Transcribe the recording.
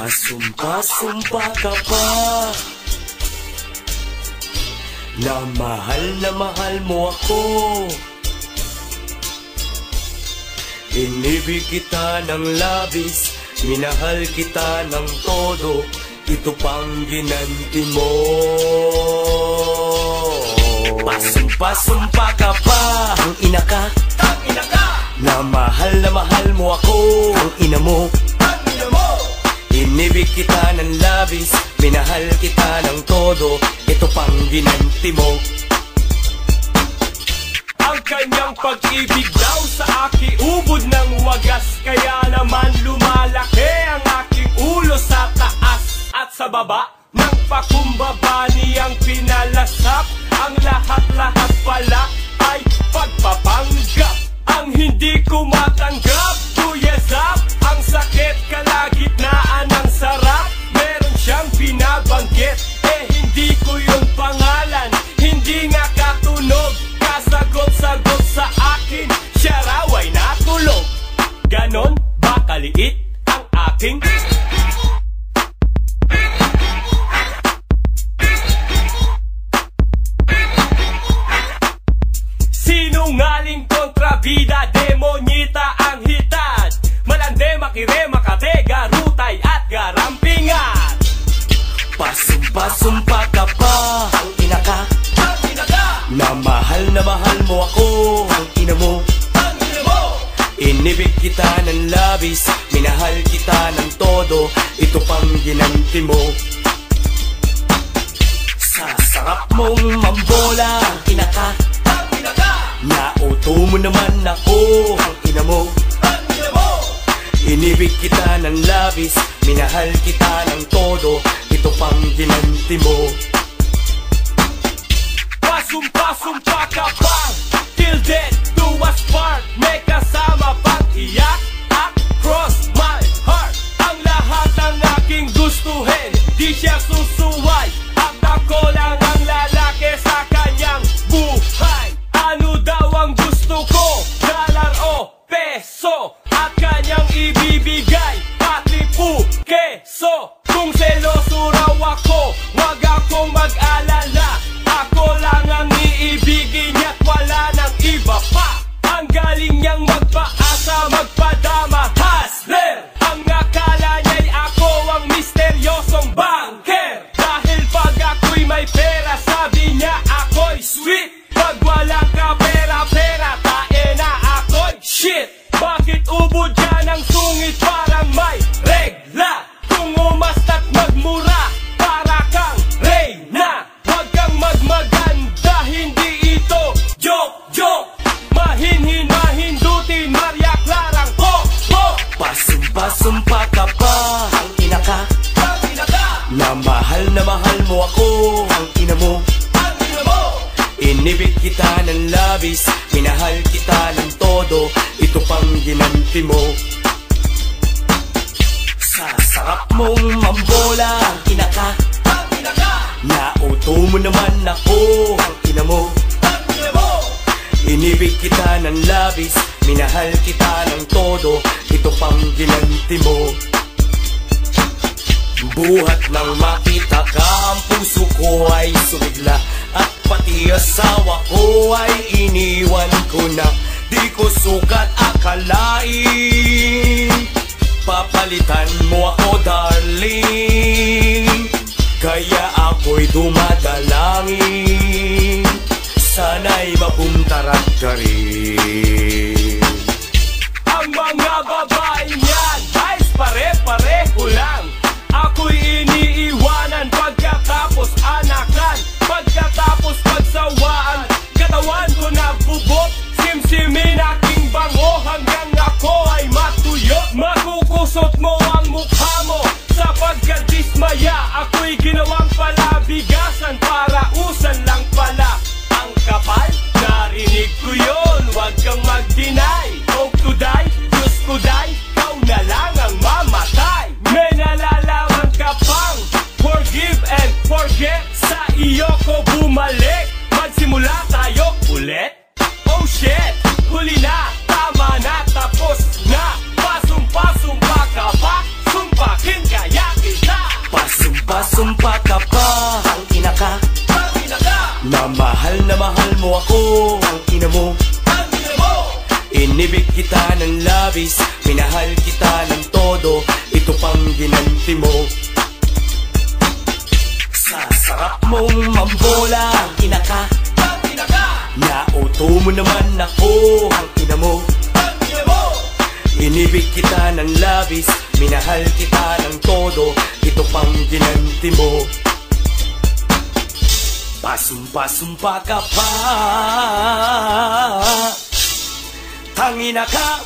Pasumpa ka pa na mahal mo ako. Inibig kita ng labis, minahal kita ng todo, ito pang ginanti mo. Pasumpa ka pa, ang ina ka, na mahal mo ako, ang ina mo. Inibig kita ng labis, minahal kita ng todo, ito pang ginanti mo. Ang kanyang pag-ibig daw sa akin ubod ng wagas, kaya naman lumalaki ang aking ulo sa taas at sa baba ng pakumbaba niyang pinalasap. Ang lahat-lahat pala ay pagpapanggap, ang hindi ko matanggap. Kuya Zap, ang sakit kalagitnaan ng sarap, meron siyang binabanggit, eh hindi ko yung pangalan. Hindi nga katunog, kasagot-sagot sa akin, siya raw ay nakulog. Ganon ba kaliit ang aking sinungaling kontrabida, demonyita ang hitad, malande, makire, makate, garutay at garampingan. Pasumpa ka pa, ang ina ka, na mahal mo ako, ang ina mo. Inibig kita ng labis, minahal kita ng todo, ito pang ginanti mo. Sa sarap mong mambola, ang ina ka, nauto mo naman ako, ang ina mo. Inibig kita ng labis, minahal kita ng todo, ito pang ginanti mo. Pasumpa ka pa, till death do us part, may kasama pang iyak at cross my heart. Ang lahat ng aking gustuhin, di siya susuway, at ako lang ang lalaki sa kanyang buhay. Ano daw ang gusto ko? Dollar o peso, at kanyang ibibigay pati po keso. Kung seloso raw ako, wag akong mag-alala, ako lang ang iibigin niya't wala nang iba pa. Ang galing niyang magpaasa, magpadama, hustler. Ang akala niya'y ako ang misteryosong banker, dahil pag ako'y may pera, sabi niya ako'y sweet. Pag wala ka pera, tae na ako'y shit. Bakit ubod yan ang sungit, parang may regla? Kung umasta't magmura, para kang reyna. Huwag kang magmaganda, hindi ito joke. Mahindutin, Maria Clarang pok. Pasumpa ka pa, ang ina ka, na mahal mo ako, ang ina mo. Inibig kita ng labis, minahal kita ng todo, ito pang ginanti mo. Sa sarap mong mambola, ang ina ka, nauto mo naman ako, ang ina mo. Inibig kita ng labis, minahal kita ng todo, ito pang ginanti mo. Buhat nang makita ka, ang puso ko ay sumigla, at pati asawa ko ay iniwan ko na. Di ko sukat akalain, papalitan mo ako darling. Kaya ako'y dumadalangin, sana'y mabuntarat ka rin. Ang mga babae niyan, guys, pare-pareho lang. Ako'y iniiwanan, pagkatapos anakan, pagkatapos pagsawaan, katawan ko nabubot, simsimin aking bango, hanggang ako ay matuyo. Makukusot mo ang mukha mo, sapagkat dismaya, ako'y ginawang palabigasan, para usan lang pala ang kapal. Narinig ko yun, huwag kang mag-deny. Kung today, Diyos ko day, ikaw na lang ang mamatay. May pasumpa ka pa. Ang ina ka, na mahal mo ako. Ang ina mo, inibig kita ng labis, minahal kita ng todo. Ito pang ginanti mo. Sa sarap mong mambola. Ang ina ka, nauto mo naman ako. Ang ina mo, inibig kita ng labis, minahal kita ng todo. Ito pang ginanti mo. Pasumpa ka pa. Tangina ka,